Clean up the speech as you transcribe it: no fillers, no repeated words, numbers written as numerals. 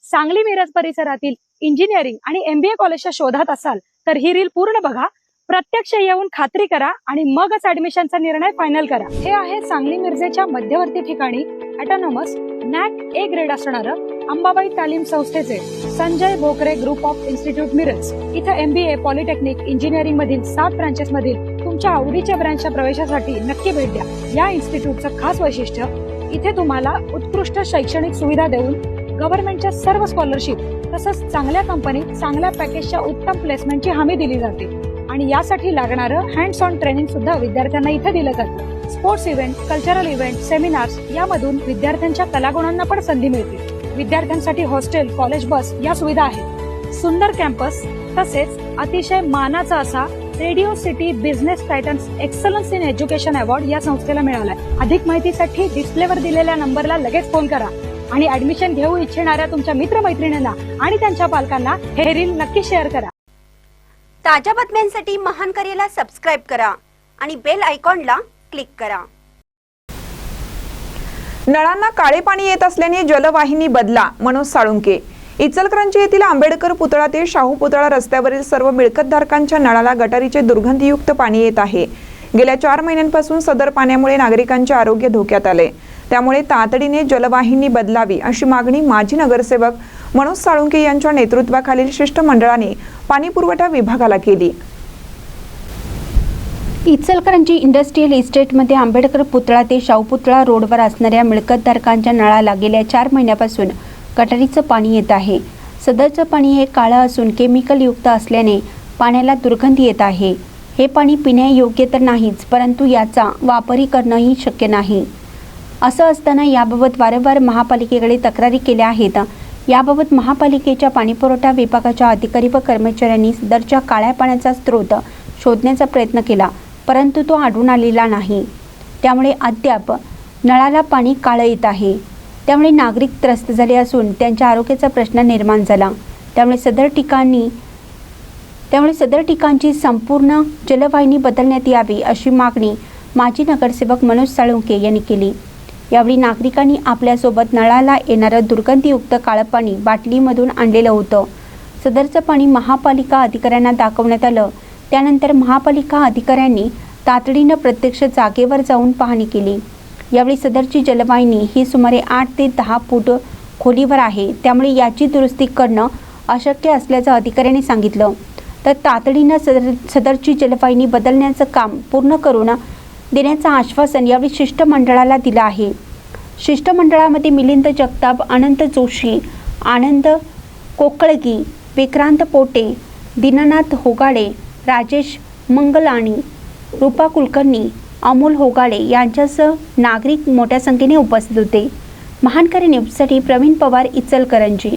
सांगली मिरज परिसरातील इंजिनिअरिंग आणि MBA कॉलेजच्या शोधात असाल तर ही रील पूर्ण बघा, प्रत्यक्ष येऊन खात्री करा आणि मगच ऍडमिशनचा निर्णय फायनल करा। हे आहे सांगली मिरजेच्या मध्यवर्ती ठिकाणी ऑटोनॉमस NAC A ग्रेड असणारं अंबाबाई तालीम संस्थेचे Sanjay Bhokare group of institute Miraj. इथे MBA, पॉलिटेक्निक, इंजिनिअरिंग मधील 7 ब्रांचेस मधील तुमच्या आवडीच्या ब्रांचच्या प्रवेशासाठी नक्की भेट द्या। या इन्स्टिट्यूटचं खास वैशिष्ट्य, इथे तुम्हाला उत्कृष्ट शैक्षणिक सुविधा देऊन गव्हर्नमेंटच्या सर्व स्कॉलरशिप तसंच चांगल्या कंपनीत चांगल्या पॅकेजच्या उत्तम प्लेसमेंटची हमी दिली जाते आणि यासाठी लागणारं हँड्स ऑन ट्रेनिंग सुद्धा विद्यार्थ्यांना इथे दिलं जातं। Sports event, cultural event, seminars यामधून विद्यार्थ्यांच्या कलागुणांना पण संधी मिळते। विद्यार्थ्यांसाठी हॉस्टेल, कॉलेज बस या सुविधा आहेत। सुंदर कॅम्पस तसेच अतिशय मानाचा असा radio city business Titans excellence in education award या संस्थेला मिळालाय। अधिक माहितीसाठी डिस्प्लेवर दिलेल्या नंबरला लगेच फोन करा आणि ऍडमिशन घेऊ इच्छिणाऱ्या तुमच्या मित्रमैत्रिणींना आणि त्यांच्या पालकांना हे रील नक्की शेअर करा। ताज्या बातम्यांसाठी महान करेला सबस्क्राइब करा आणि बेल आयकॉनला क्लिक करा। नळांना काळे पाणी येत असल्याने जलवाहिनी बदला, मनोज साळुंके। इचलकरंजी येथील आंबेडकर पुतळा ते शाहू पुतळा रस्त्यावरील सर्व मिळकतधारकांच्या नळाला गटारीचे दुर्गंधीयुक्त पाणी येत आहे। गेल्या 4 महिन्यांपासून सदर पाण्यामुळे नागरिकांचे आरोग्य धोक्यात आले, त्यामुळे तातडीने जलवाहिनी बदलावी अशी मागणी माजी नगरसेवक मनोज साळुंके यांच्या नेतृत्वाखालील शिष्टमंडळाने पाणी पुरवठा विभागाला केली। इचलकरंजी इंडस्ट्रियल इस्टेटमध्ये आंबेडकर पुतळा ते शाहू पुतळा रोडवर असणाऱ्या मिळकतधारकांच्या नळाला गेल्या 4 महिन्यापासून गटारीचं पाणी येत आहे। सदरचं पाणी हे काळं असून केमिकल युक्त असल्याने पाण्याला दुर्गंधी येत आहे। हे पाणी पिण्यायोग्य तर नाहीच, परंतु याचा वापरही करणंही शक्य नाही। असं असताना याबाबत वारंवार महापालिकेकडे तक्रारी केल्या आहेत। याबाबत महापालिकेच्या पाणीपुरवठा विभागाच्या अधिकारी व कर्मचाऱ्यांनी सदरच्या काळ्या पाण्याचा स्रोत शोधण्याचा प्रयत्न केला, परंतु तो आढळून आलेला नाही। त्यामुळे अद्याप नळाला पाणी काळं येत आहे। त्यामुळे नागरिक त्रस्त झाले असून त्यांच्या आरोग्याचा प्रश्न निर्माण झाला। त्यामुळे सदर ठिकाणची संपूर्ण जलवाहिनी बदलण्यात यावी अशी मागणी माजी नगरसेवक मनोज साळुंके यांनी केली। यावेळी नागरिकांनी आपल्यासोबत नळाला येणारं दुर्गंधीयुक्त काळं पाणी बाटलीमधून आणलेलं होतं। सदरचं पाणी महापालिका अधिकाऱ्यांना दाखवण्यात आलं। त्यानंतर महापालिका अधिकाऱ्यांनी तातडीनं प्रत्यक्ष जागेवर जाऊन पाहणी केली। यावेळी सदरची जलवाहिनी ही सुमारे 8 ते 10 फूट खोलीवर आहे, त्यामुळे याची दुरुस्ती करणं अशक्य असल्याचं अधिकाऱ्यांनी सांगितलं। तर तातडीनं सदरची जलवाहिनी बदलण्याचं काम पूर्ण करून देण्याचं आश्वासन यावेळी शिष्टमंडळाला दिलं आहे। शिष्टमंडळामध्ये मिलिंद जगताप, अनंत जोशी, आनंद कोकळगी, विक्रांत पोटे, दीनानाथ होगाडे, राजेश मंगलाणी, रूपा कुलकर्णी, अमोल होगाडे यांच्यासह नागरिक मोठ्या संख्येने उपस्थित होते। महानकरी न्यूजसाठी प्रवीण पवार, इचलकरंजी।